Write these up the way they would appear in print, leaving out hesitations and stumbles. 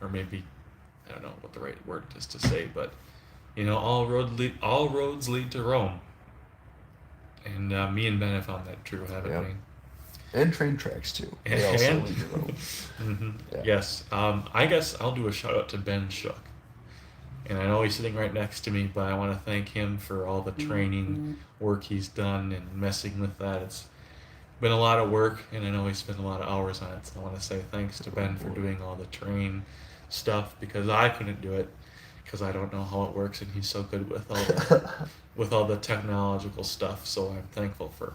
or maybe I don't know what the right word is to say, but all roads lead to Rome, and me and Ben have found that true, haven't Yeah. we? And train tracks too. They also And lead to Rome. Yeah. yes, I guess I'll do a shout out to Ben Shook, and I know he's sitting right next to me, but I want to thank him for all the training work he's done and messing with that. It's been a lot of work, and I know he spent a lot of hours on it. So I want to say thanks to Oh Ben for boy. doing all the train stuff because I couldn't do it because I don't know how it works, and he's so good with all the technological stuff. So I'm thankful for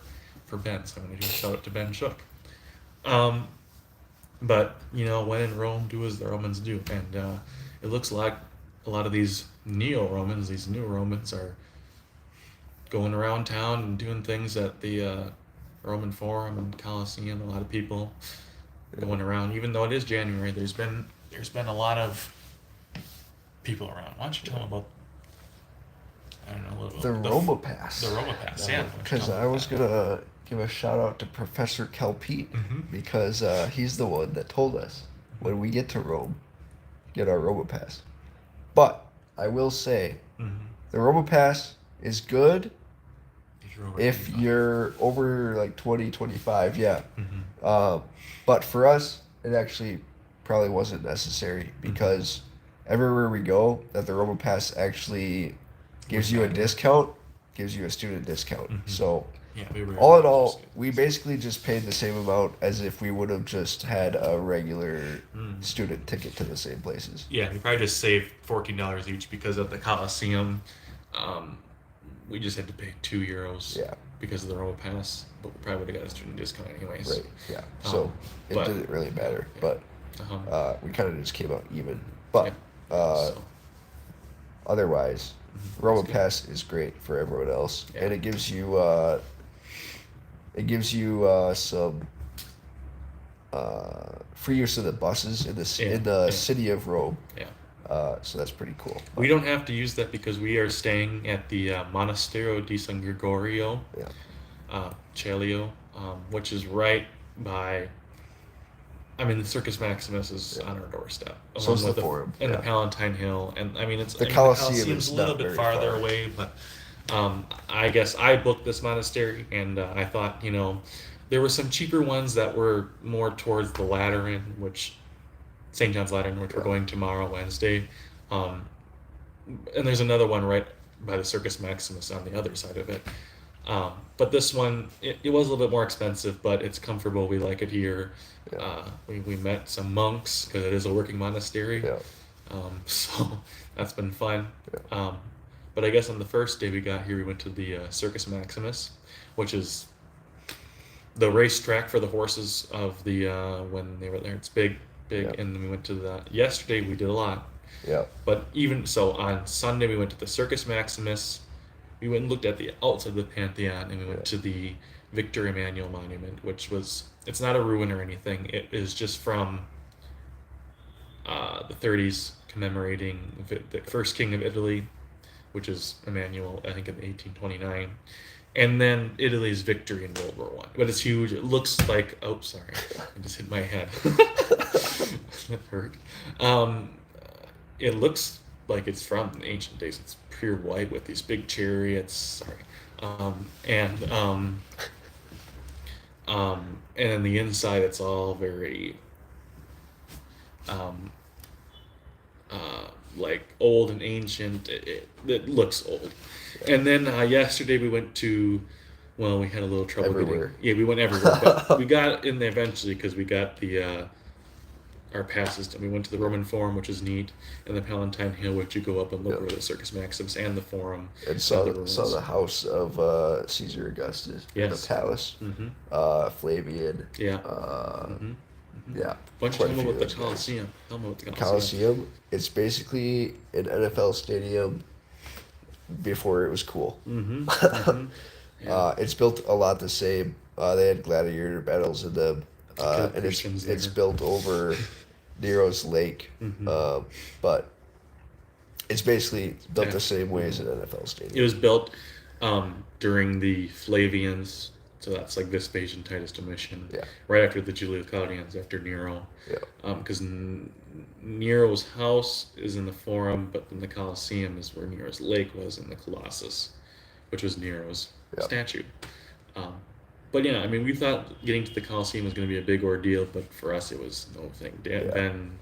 Ben. So I'm going to do a shout out to Ben Shook. Um, but when in Rome, do as the Romans do, and it looks like a lot of these neo Romans, these new Romans, are going around town and doing things at the Roman Forum and Colosseum. A lot of people going around, even though it is January. There's been a lot of people around. Why don't you tell them about I don't know a little The the Roma Pass. the Roma Pass? Yeah, why don't you Because tell them I about was that? gonna give a shout out to Professor Kelpete Mm-hmm. because he's the one that told us when we get to Rome, get our Roma Pass. But I will say Mm-hmm. the Roma Pass is good If you're over if 25. you're over like 20, 25, yeah. Mm-hmm. Uh, but for us, it actually probably wasn't necessary Mm-hmm. because everywhere we go, that the Roma Pass actually We gives you a signed up. discount, gives you a student discount. Mm-hmm. So Yeah, we were able all to in just all, get we this. basically just paid the same amount as if we would have just had a regular Mm. student ticket to the same places. Yeah, we probably just saved $14 each because at the Coliseum, um, we just had to pay €2 Yeah, because of the Roma Pass, but we probably would have got a student discount anyways. right. Yeah. So Um, it but didn't really matter, yeah, but we kind of just came out even. yeah. But So otherwise, it's Roma good. Pass is great for everyone else, Yeah. and it gives you some free use of the buses in Yeah, in the yeah, city of Rome. yeah. So that's pretty cool. We don't have to use that because we are staying at the Monastero di San Gregorio, Yeah, Celio, which is right by. I mean, the Circus Maximus is yeah. on our doorstep, So along is the with Forum. and the Yeah, Palatine Hill, and I mean the the Colosseum Coliseum's is a little not bit very farther far. away, but I guess I booked this monastery, and I thought there were some cheaper ones that were more towards the Lateran, which St. John's Lateran, which we're Yeah, going tomorrow, Wednesday, um, and there's another one right by the Circus Maximus on the other side of it. But this one, it was a little bit more expensive, but it's comfortable. We like it here. yeah, We met some monks because it is a working monastery. yeah, So that's been fun. yeah. Um, but I guess on the first day we got here, we went to the Circus Maximus, which is the racetrack for the horses of the when they were there. It's big, big. Yeah. And then we went to the. Yesterday we did a lot, Yeah, but even so, on Sunday we went to the Circus Maximus. We went and looked at the outside of the Pantheon, and we went yeah, to the Victor Emmanuel Monument, which was. It's not a ruin or anything. It is just from the 30s, commemorating the first king of Italy, which is Emmanuel, I think, in 1829, and then Italy's victory in World War One. But it's huge. It looks like. Oh, sorry, I just hit my head. That hurt. Um, it looks like it's from the ancient days. It's pure white with these big chariots. Sorry, and then the inside, it's all very um, uh, like old and ancient. It looks old. And then yesterday we went to, well, we had a little trouble everywhere. getting. Yeah, we went everywhere, but we got in there eventually because we got the our passes. And we went to the Roman Forum, which is neat, and the Palatine Hill, which you go up and look Yeah. over the Circus Maximus and the Forum And and the saw ruins. the house of Caesar Augustus, the Yes. palace, Mm-hmm. Flavian, Yeah. uh, Mm-hmm. yeah, Why don't you quite tell a me few about of the those guys. Coliseum? Tell me about the The Coliseum. Coliseum, it's basically an NFL stadium before it was cool. Mm-hmm. Mm-hmm. Yeah. It's built a lot the same. They had gladiator battles in them, Kill and Christians it's there. built over Nero's Lake, Mm-hmm. but it's basically built Yeah. the same way as Mm-hmm. an NFL It stadium. was built during the Flavians, So that's like Vespasian, Titus, Domitian. Yeah. Right after the Julius Claudians, after Nero. Yeah. Because Nero's house is in the Forum, but then the Colosseum is where Nero's lake was in the Colossus, which was Nero's Yeah. statue. But yeah, I mean, we thought getting to the Colosseum was going to be a big ordeal, but for us, it was no thing. Yeah. Ben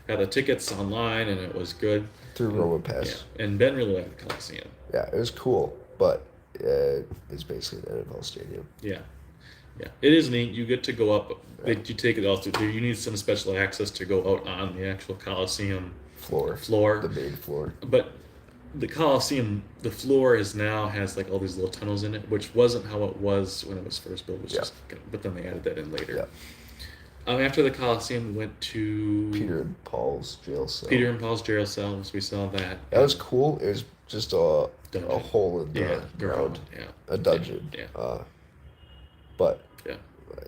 got the tickets online, and it was good. Through Roman Pass. Yeah, and Ben really liked the Colosseum. Yeah, it was cool, but it's basically an NFL stadium. Yeah, yeah, it is neat. You get to go up. You take it also. You need some special access to go out on the actual Colosseum Floor. floor. The main floor. But the Colosseum, the floor has like all these little tunnels in it, which wasn't how it was when it was first built. It was just, but then they added that in later. Yeah. After the Colosseum, we went to Peter and Paul's jail cell. Peter and Paul's jail cells. We saw that. That was cool. It was just a Dungeon. hole in the ground. Yeah. A dungeon. Yeah. But Yeah.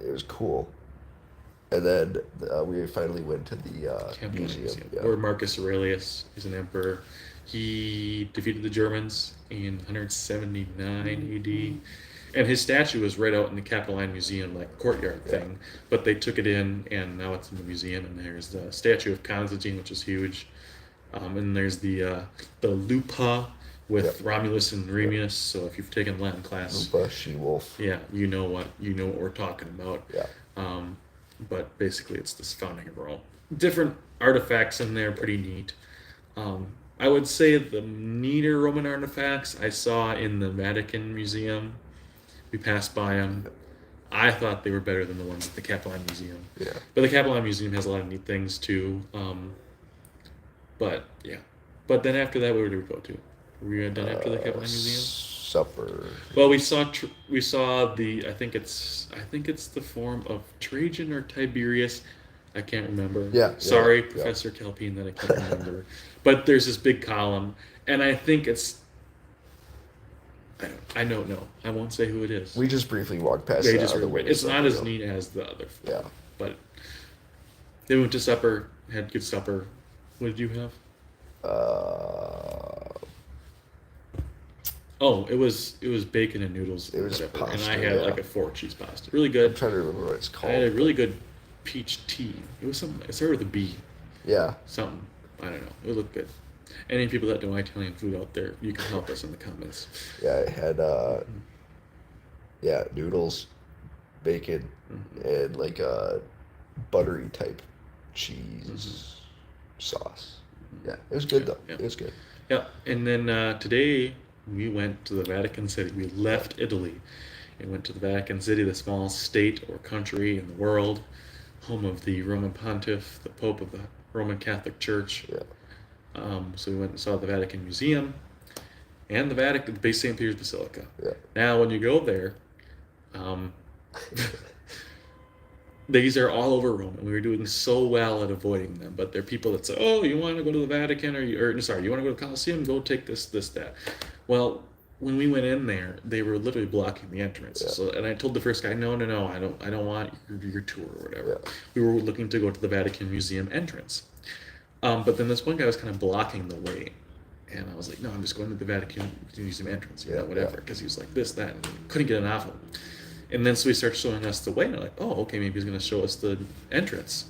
it was cool. And then we finally went to the Capitol museum. Where Marcus Aurelius is an emperor. He defeated the Germans in 179 AD. And his statue was right out in the Capitoline Museum, like courtyard thing. But they took it in, and now it's in the museum. And there's the statue of Constantine, which is huge. And there's the Lupa with Romulus and Remus. So if you've taken Latin class, Lupa, she-wolf. yeah, you know what we're talking about. Yeah. But basically, it's this founding of Rome. Different artifacts in there, pretty neat. I would say the neater Roman artifacts I saw in the Vatican Museum. We passed by them. I thought they were better than the ones at the Capitoline Museum. Yeah. But the Capitoline Museum has a lot of neat things too. But yeah. But then after that, where did we go to? Were you done after the Capitoline Museum? Supper. Well, we saw the I think it's the Forum of Trajan or Tiberius. I can't remember. Yeah. Sorry, yeah. Professor Kelpine, that I can't remember. But there's this big column, and I think it's. I don't know. I won't say who it is. We just briefly walked past They that just other really, way. it's not as neat as the other. Yeah. But they went to supper, had good supper. What did you have? Oh, it was bacon and noodles. It was whatever. pasta, and I had like a 4-cheese pasta. Really good. I'm trying to remember what it's I called. had a really good peach tea. It was something. It started with a B. Yeah. Something. I don't know. It looked good. Any people that know Italian food out there, you can help us in the comments. Yeah, it had noodles, bacon, and like a buttery type cheese sauce. Yeah, it was good though. Yeah. It was good. Yeah, and then today we went to the Vatican City. We left Italy and went to the Vatican City, the smallest state or country in the world, home of the Roman Pontiff, the Pope of the Roman Catholic Church. Yeah. So we went and saw the Vatican Museum and the base St. Peter's Basilica. Yeah. Now, when you go there, these are all over Rome, and we were doing so well at avoiding them. But there are people that say, "Oh, you want to go to the Vatican, you want to go to the Colosseum? Go take this, that." Well, when we went in there, they were literally blocking the entrance. Yeah. So, and I told the first guy, "No, I don't want your tour or whatever." Yeah. We were looking to go to the Vatican Museum entrance. But then this one guy was kind of blocking the way. And I was like, no, I'm just going to the Vatican Museum entrance, whatever. Because he was like this, that, and couldn't get enough of him. And then so he started showing us the way. And I'm like, oh, okay, maybe he's going to show us the entrance.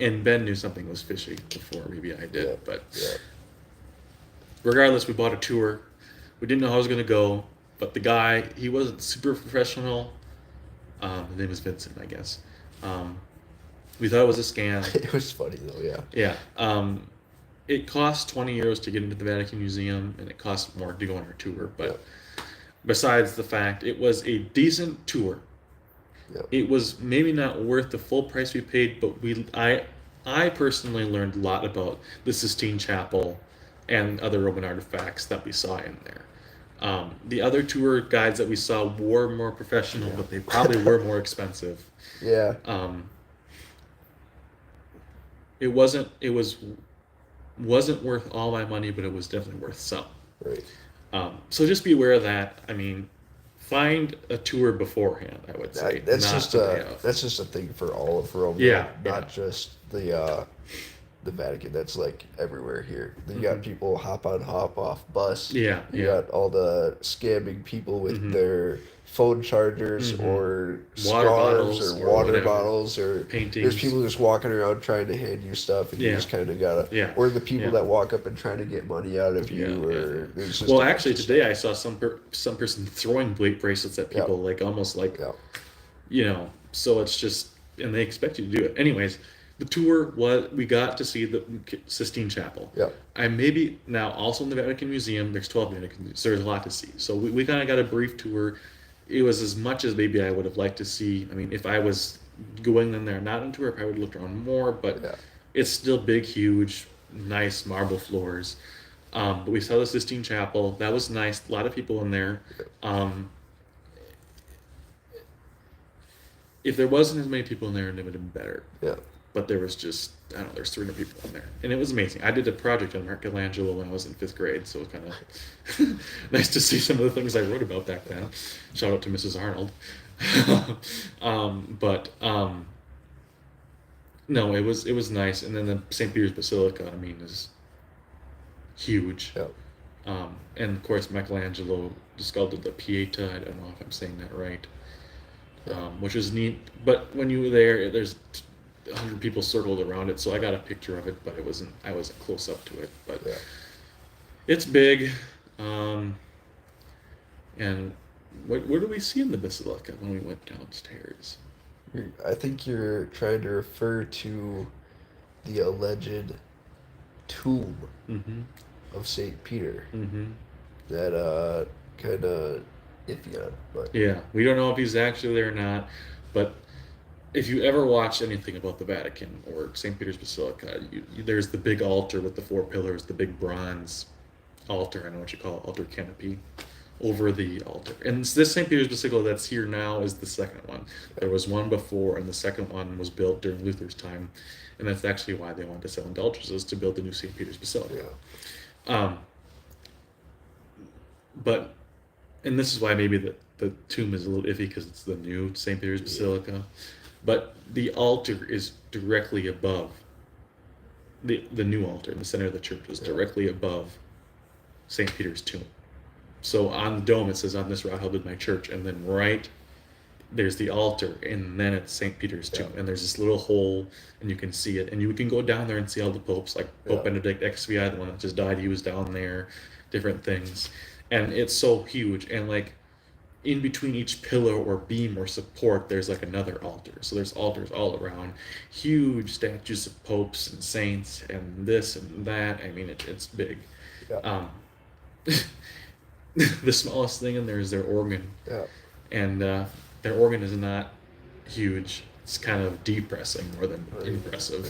And Ben knew something was fishy before maybe I did. Yeah. But Yeah. regardless, we bought a tour. We didn't know how it was going to go. But the guy, he wasn't super professional. His name was Vincent, I guess. We thought it was a scam. It was funny though. Yeah. Yeah. It cost 20 euros to get into the Vatican Museum, and it cost more to go on our tour. But besides the fact, it was a decent tour. Yeah. It was maybe not worth the full price we paid, but I personally learned a lot about the Sistine Chapel and other Roman artifacts that we saw in there. The other tour guides that we saw were more professional, but they probably were more expensive. Yeah. It wasn't worth all my money, but it was definitely worth some. Right. So just be aware of that. I mean, find a tour beforehand, I would say. That's not just the day of. that's just a thing for all of Rome. Yeah, Not just the the Vatican. That's like everywhere here. Then you got Mhm. people hop on, hop off bus. Yeah, You yeah. got all the scamming people with Mhm. their phone chargers Mhm. or Water scarves or bottles or water whatever. bottles, or there's Paintings. people just walking around trying to hand you stuff and you Yeah. just kind of gotta, Yeah. or the people Yeah. that walk up and trying to get money out of Yeah, you, yeah, or yeah. there's just Well, a bunch actually, of today stuff. I saw some person throwing bracelets at Yeah, people, like almost like, yeah, So it's just, and they expect you to do it. Anyways, the tour was, we got to see the Sistine Chapel. yeah, I maybe now also in the Vatican Museum. There's 12 Vatican Museums, so there's a lot to see. So we kind of got a brief tour. It was as much as maybe I would have liked to see. I mean, if I was going in there not on tour, I probably would have looked around more. But yeah, it's still big, huge, nice marble floors. But we saw the Sistine Chapel. That was nice. A lot of people in there. Um, if there wasn't as many people in there, it would have been better. yeah. But there was just, I don't know, there's 300 people in there, and it was amazing. I did a project on Michelangelo when I was in 5th grade, so it was kind of nice to see some of the things I wrote about back then. Shout out to Mrs. Arnold. But no, it was nice. And then the St. Peter's Basilica, I mean, is huge. Yeah. And of course Michelangelo sculpted the Pieta. I don't know if I'm saying that right. Which was neat. But when you were there, there's 100 people circled around it, so I got a picture of it, but I wasn't close up to it. But Yeah. it's big. And what did we see in the basilica when we went downstairs? I think you're trying to refer to the alleged tomb Mm-hmm. of Saint Peter Mm-hmm. that kind of iffy on, but Yeah, we don't know if he's actually there or not, but if you ever watch anything about the Vatican or St. Peter's Basilica, there's the big altar with the 4 pillars, the big bronze altar, I know what you call it, altar canopy, over the altar. And this St. Peter's Basilica that's here now is the second one. There was one before, and the second one was built during Luther's time, and that's actually why they wanted to sell indulgences to build the new St. Peter's Basilica. yeah, Um, but, and this is why maybe the tomb is a little iffy because it's the new St. Peter's Basilica. But the altar is directly above the new altar in the center of the church is Yeah. directly above St. Peter's tomb. So on the dome it says, "On this rock I'll build my church," and then right there's the altar, and then it's St. Peter's tomb, Yeah. and there's this little hole, and you can see it, and you can go down there and see all the popes, like Pope Yeah. Benedict XVI, the one that just died, he was down there, different things, and it's so huge, and like in between each pillar or beam or support, there's like another altar. So there's altars all around, huge statues of popes and saints, and this and that. I mean, it's big. yeah, Um, the smallest thing in there is their organ, yeah, and their organ is not huge. It's kind of depressing more than Right. impressive,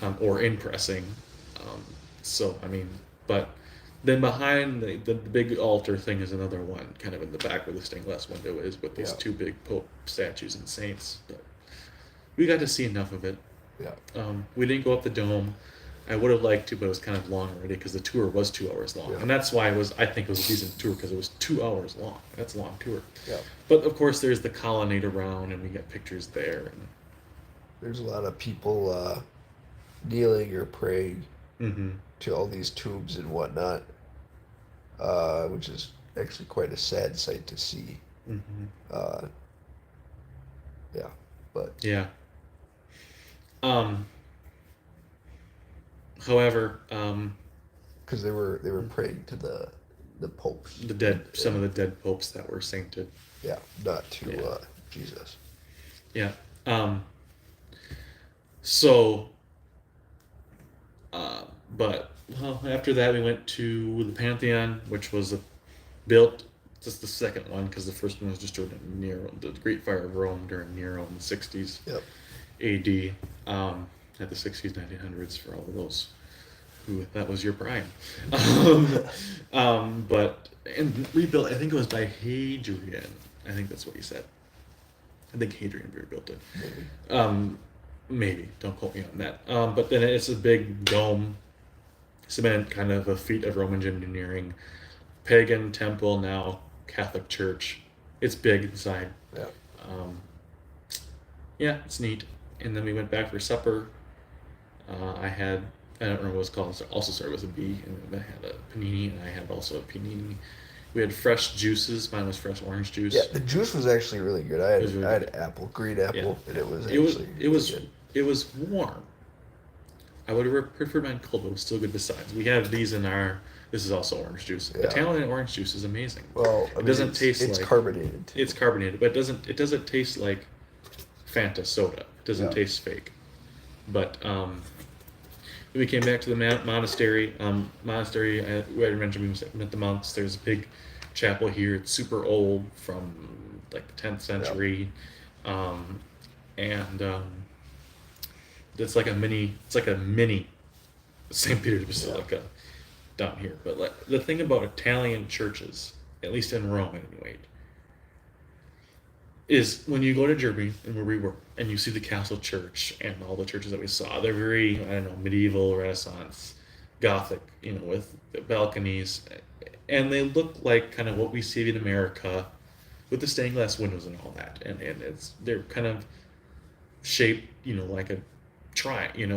yeah, or impressing. So I mean, but then behind the big altar thing is another one, kind of in the back where the stained glass window is, with these Yeah. 2 big pope statues and saints. But we got to see enough of it. yeah, We didn't go up the dome. I would have liked to, but it was kind of long already because the tour was 2 hours long, Yeah. and that's why I think it was a decent tour because it was 2 hours long. That's a long tour. yeah. But of course, there's the colonnade around, and we get pictures there. There's a lot of people kneeling or praying Mm-hmm. to all these tombs and whatnot, which is actually quite a sad sight to see. Mm-hmm. Uh, yeah, but Yeah. However, because they were praying to the popes. some of the dead popes that were sainted. Yeah, not to Yeah. Jesus. Yeah. So, but well, after that we went to the Pantheon, which was built just the second one because the first one was just during Nero, the Great Fire of Rome during Nero in the 60s Yep. AD, at the 60s, 1900s for all of those who that was your prime. But and rebuilt. I think it was by Hadrian. I think that's what he said. I think Hadrian rebuilt it. Maybe. Maybe, don't quote me on that. But then it's a big dome, cement, kind of a feat of Roman engineering, pagan temple, now Catholic church. It's big inside. Yeah. Yeah, it's neat. And then we went back for supper. I don't remember what it's called. It also started with a B, and I had a panini, and I had also a panini. We had fresh juices. Mine was fresh orange Yeah, juice. the juice was actually really good. It was I really had good. apple, green Yeah, apple, and it was it was actually it really was good. it was warm. I would have preferred mine cold, but it was still good. Besides, we have these in our. This is also orange juice. Yeah. Italian orange juice is amazing. Well, I It mean, doesn't taste it's like carbonated too. it's carbonated, but it doesn't taste like Fanta soda. It doesn't Yeah. taste fake. But we came back to the monastery. Monastery. We already mentioned we met the monks. There's a big chapel here. It's super old, from like the 10th century, um, and it's like a mini. It's like a mini St. Peter's Basilica down here. But like, the thing about Italian churches, at least in Rome anyway, is when you go to Germany and where we were, and you see the castle church and all the churches that we saw, they're very, I don't know, medieval, Renaissance, Gothic, with the balconies, and they look like kind of what we see in America, with the stained glass windows and all that, and they're kind of shaped, like a I don't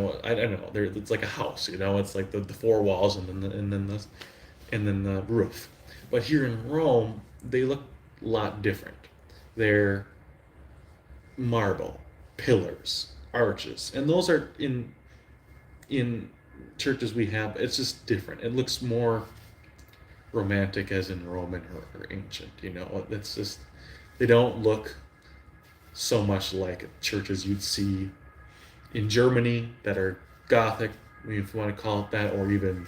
know, it's like a house, it's like the four walls and then the roof. But here in Rome, they look a lot different. They're marble, pillars, arches, and those are in churches we have. It's just different. It looks more romantic, as in Roman or ancient. It's just, they don't look so much like churches you'd see in Germany that are Gothic, if you want to call it that, or even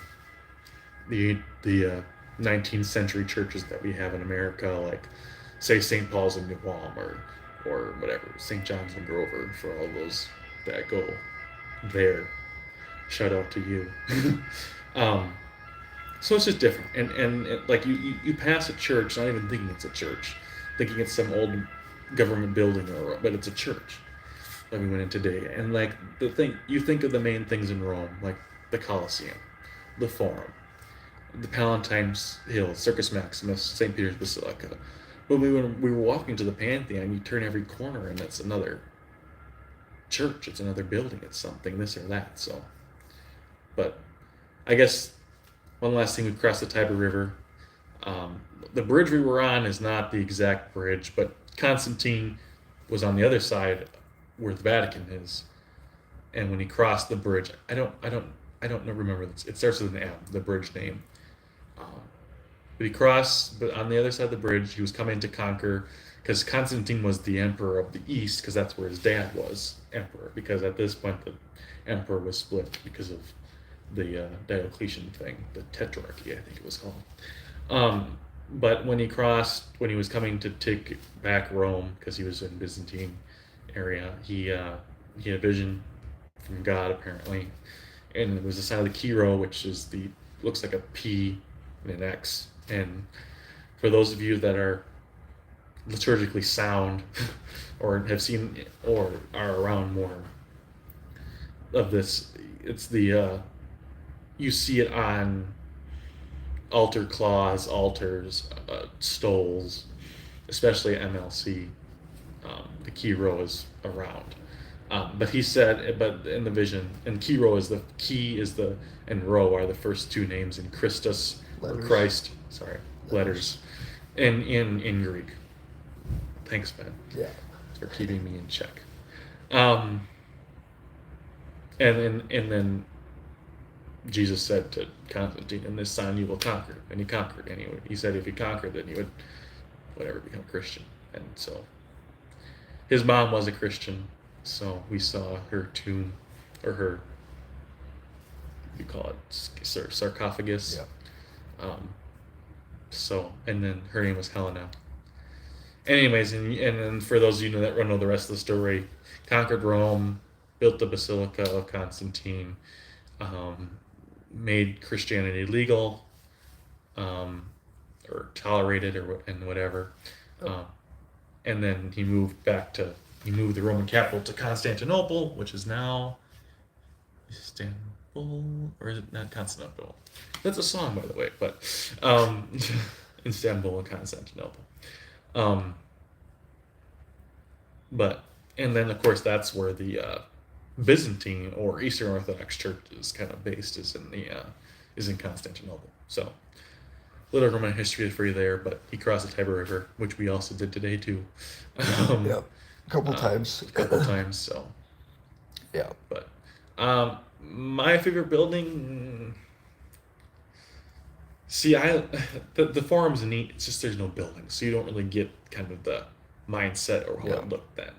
the 19th century churches that we have in America, like say St. Paul's in New Ulm, or whatever, St. John's in Grover, for all those that go there. Shout out to you. um, so it's just different, and like you pass a church, not even thinking it's a church, thinking it's some old government building, but it's a church that we went in today. And like, the thing, you think of the main things in Rome, like the Colosseum, the Forum, the Palatine Hill, Circus Maximus, St. Peter's Basilica. But when we were walking to the Pantheon, you turn every corner and it's another church, it's another building, it's something, this or that. So, but I guess one last thing, we crossed the Tiber River. The bridge we were on is not the exact bridge, but Constantine was on the other side where the Vatican is, and when he crossed the bridge, I don't remember. It starts with an M, the bridge name. But he crossed, but on the other side of the bridge, he was coming to conquer, because Constantine was the emperor of the East, because that's where his dad was emperor. Because at this point, the emperor was split because of the Diocletian thing, the Tetrarchy, I think it was called. But when he was coming to take back Rome, because he was in Byzantine area, he had a vision from God, apparently, and it was the sign of the Chi-Rho, which looks like a P and an X. And for those of you that are liturgically sound, or have seen or are around more of this, it's you see it on altar cloths, altars, stoles, especially at MLC. The Chi-Rho is around. But he said, but in the vision, and Chi-Rho is and Rho are the first two names in Christus, or Letters. Christ. Sorry, letters, in Greek. Thanks, Ben. Yeah. For keeping me in check. And then Jesus said to Constantine, "In this sign you will conquer," and he conquered. And he said if he conquered, then he would, become a Christian. And so his mom was a Christian, so we saw her tomb, or her, what do you call it, sarcophagus. Yeah. And then her name was Helena. Anyways, and then for those of you that know the rest of the story, conquered Rome, built the Basilica of Constantine, made Christianity legal, or tolerated, and whatever. And then he moved the Roman capital to Constantinople, which is now Istanbul, or is it not Constantinople? That's a song, by the way, but Istanbul and Constantinople. And then of course that's where the Byzantine or Eastern Orthodox Church is kind of based is in Constantinople. So little Roman history for you there, but he crossed the Tiber River, which we also did today too, um, Yeah, a couple times. a couple times. So, Yeah. but my favorite building. See, the forum's neat. It's just there's no building, so you don't really get kind of the mindset or how Yeah. it looked then.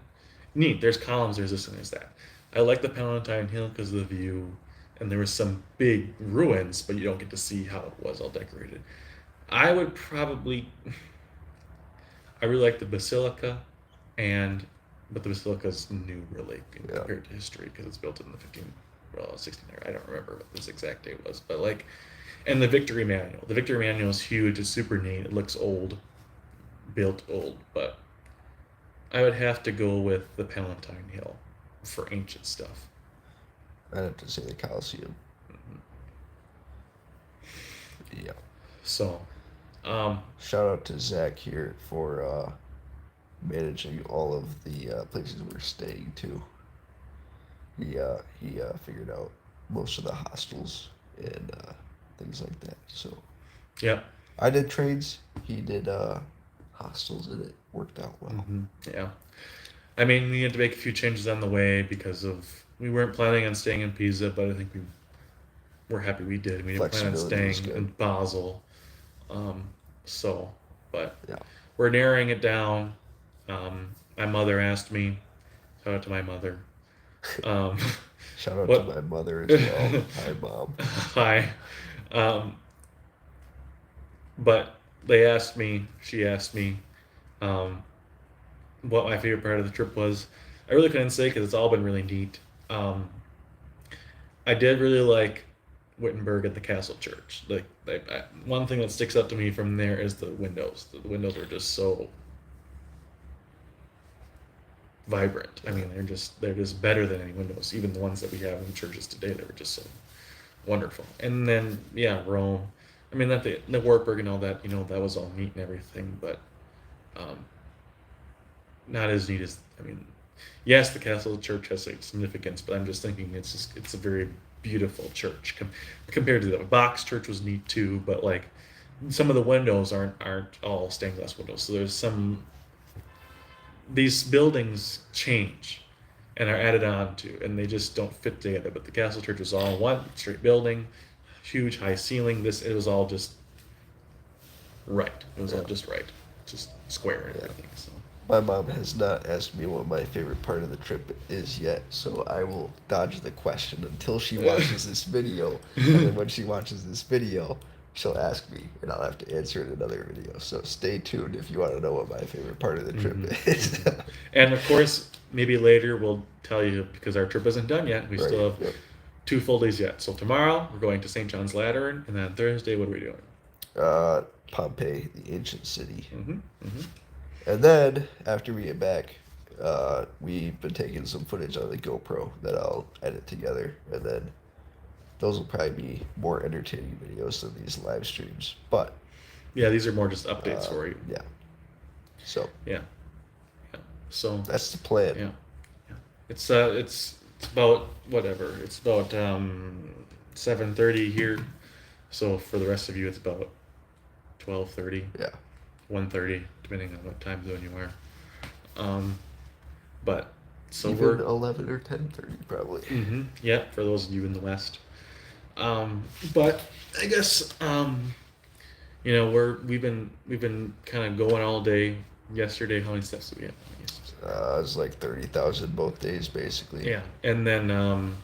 Neat. There's columns. There's this and there's that. I like the Palatine Hill because of the view, and there was some big ruins, but you don't get to see how it was all decorated. I would probably. I really like the Basilica, but the Basilica's new really Yeah. compared to history because it's built in the 1600. I don't remember what this exact date was, but like, and the Victory Manual. The Victory Manual is huge. It's super neat. It looks old, built old, but I would have to go with the Palatine Hill for ancient stuff. I'd have to say the Colosseum. Yeah. So, Shout out to Zach here for managing all of the places we're staying to. He figured out most of the hostels and things like that. So yeah, I did trades. He did hostels, and it worked out well. yeah. I mean, we had to make a few changes on the way because we weren't planning on staying in Pisa, but I think we're happy we did. We didn't plan on Flexibility was staying in good. Basel. But Yeah. we're narrowing it down. My mother asked me, shout out to my mother. Shout out What? to my mother as well. Hi, Mom. Hi. But she asked me, what my favorite part of the trip was. I really couldn't say because it's all been really neat. I did really like Wittenberg at the Castle Church. One thing that sticks out to me from there is the windows. The windows are just so vibrant. I mean, they're just better than any windows. Even the ones that we have in churches today, they were just so wonderful. And then yeah, Rome. I mean, that the Wartburg and all that, that was all neat and everything, but not as neat as, I mean, yes, the Castle Church has a significance, but I'm just thinking it's a very beautiful church compared to the Box Church was neat too, but like some of the windows aren't all stained glass windows. So there's these buildings change and are added on to, and they just don't fit together. But the Castle Church was all one straight building, huge high ceiling. It was all just right. It was all just right, just square and everything. So. My mom has not asked me what my favorite part of the trip is yet, so I will dodge the question until she watches this video. And then when she watches this video, she'll ask me, and I'll have to answer in another video. So stay tuned if you want to know what my favorite part of the trip is. And of course, maybe later we'll tell you because our trip isn't done yet. We Right, still have yep. 2 full days yet. So tomorrow we're going to St. John's Lateran, and then Thursday, what are we doing? Pompeii, the ancient city. Mm-hmm. And then, after we get back, we've been taking some footage on the GoPro that I'll edit together. And then those will probably be more entertaining videos than these live streams. But, Yeah, these are more just updates for you. yeah. So, Yeah. So that's the plan. yeah. It's about whatever. It's about 7:30 here. So for the rest of you, it's about 12:30. Yeah. 1:30, depending on what time zone you are. But so Even we're 11 or 10:30 probably. yeah, for those of you in the West. But I guess we've been kind of going all day. Yesterday, how many steps did we have? It was like 30,000 both days, basically. Yeah, and then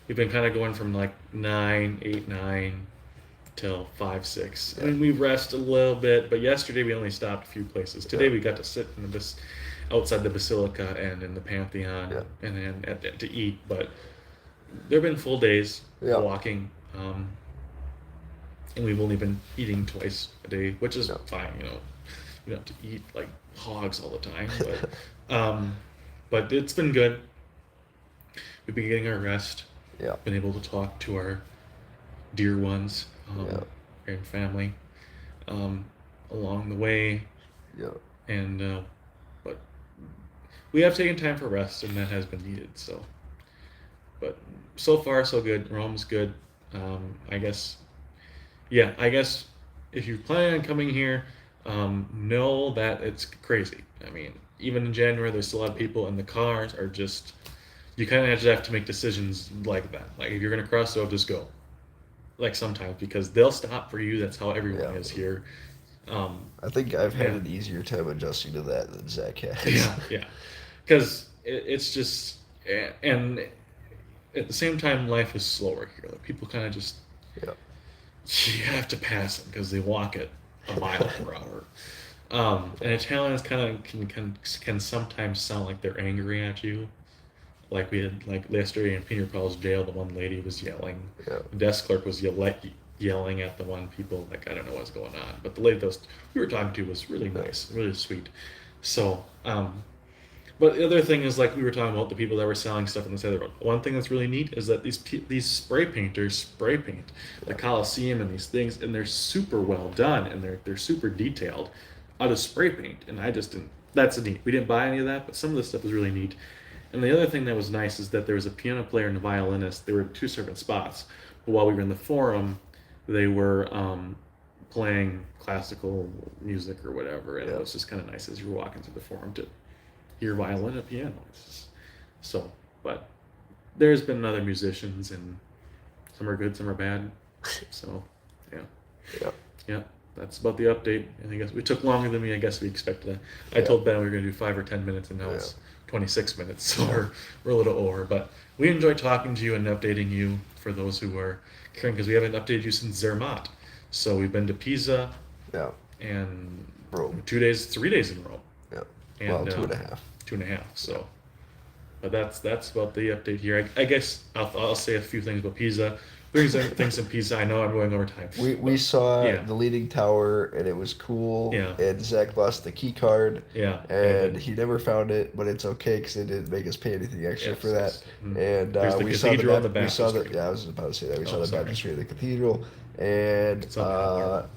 we've been kind of going from like 9 till 5, 6. I mean, we rest a little bit, but yesterday we only stopped a few places. Today we got to sit in outside the Basilica and in the Pantheon, Yeah. and then to eat. But there've been full days Yeah. walking, and we've only been eating twice a day, which is Yeah. fine. You don't have to eat like hogs all the time, but it's been good. We've been getting our rest. Yeah. Been able to talk to our dear ones Yeah. and family along the way, Yeah. and but we have taken time for rest, and that has been needed. So so far so good. Rome's good. I guess, yeah, I guess if you plan on coming here, know that it's crazy. I mean, even in January, there's still a lot of people, and the cars are just. You kind of have to make decisions like that. Like if you're gonna cross the road, just go. Like sometimes because they'll stop for you. That's how everyone Yeah. is here. Um, I think I've had yeah. an easier time adjusting to that than Zach has. Yeah, yeah. Because it's just, and at the same time, life is slower here. Like people kind of just, Yeah. you have to pass them because they walk at a mile per hour. And Italians kind of can sometimes sound like they're angry at you. Like we had like yesterday in Peter Paul's jail, the one lady was yelling. Yeah. The desk clerk was yelling at the one people like I don't know what's going on. But the lady that we were talking to was really nice, really sweet. So, but the other thing is like we were talking about the people that were selling stuff on the side of the road. One thing that's really neat is that these spray painters spray paint the Colosseum and these things, and they're super well done and they're super detailed out of spray paint. And I just didn't. That's neat. We didn't buy any of that, but some of the stuff was really neat. And the other thing that was nice is that there was a piano player and a violinist. There were two separate spots. But while we were in the forum, they were playing classical music or whatever. And it was just kind of nice as you were walking through the forum to hear violin and piano. So, but there's been other musicians, and some are good, some are bad. So, yeah. Yeah. Yeah. That's about the update. And I guess we took longer than we expected. I told Ben we were going to do 5 or 10 minutes, and now it's 26 minutes, so we're a little over. But we enjoy talking to you and updating you for those who are caring, because we haven't updated you since Zermatt. So we've been to Pisa Yeah. and Rome. 3 days in Rome. Yeah. And, Well, 2.5. 2.5. So, but that's about the update here. I guess I'll say a few things about Pisa. Things in Pisa. I know I'm going over time. We saw Yeah. the Leaning Tower, and it was cool. Yeah. And Zach lost the key card. Yeah. And he never found it, but it's okay because they didn't make us pay anything extra Yes, for that. yes. Mhm. And There's the we saw cathedral and the we saw the baptistry. yeah, I was about to say that we saw the sorry. baptistry of the cathedral, and It's all made out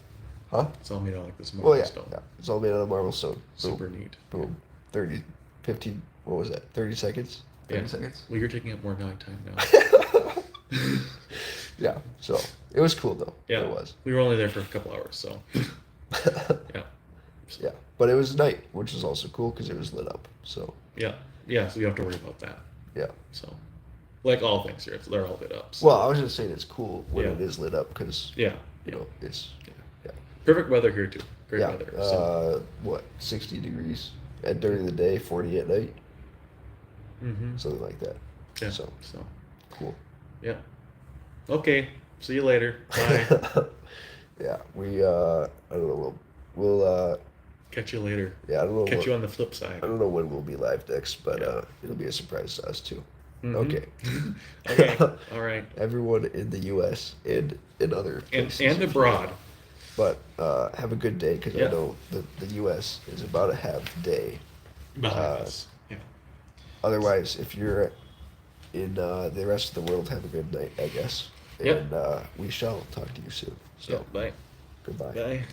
huh? It's all made out like this Well, marble yeah, stone. yeah, it's all made out of marble stone. Boom, Super neat. boom, 30, 15. What was that? 30 seconds. 30 Yeah. seconds. Well, you're taking up more of my time now. Yeah. So it was cool though. Yeah. It was. We were only there for a couple hours, so yeah. So, Yeah, but it was night, which was also cool because it was lit up. So yeah. Yeah. So you don't have to worry about that. yeah. So, like all things here, they're all lit up. So. Well, I was just saying it's cool when Yeah. it is lit up because Yeah. you know it's Perfect weather here too. Great yeah. weather. So. What 60 degrees at during the day, 40 at night, Mm-hmm. something like that. Yeah. So So. cool. Yeah. Okay. See you later. Bye. Yeah, we I don't know. We'll Catch you later. yeah, I don't know. Catch you on the flip side. I don't know when we'll be live next, but Yeah. it'll be a surprise to us too. Mhm. Okay. Okay. All right. Everyone in the U.S. and in other places. And abroad. But have a good day because Yeah. I know the U.S. is about to have day. Behind us. Yeah. Otherwise, if you're in the rest of the world, have a good night, I guess. Yep. And we shall talk to you soon. So Yeah. Bye. goodbye. Bye.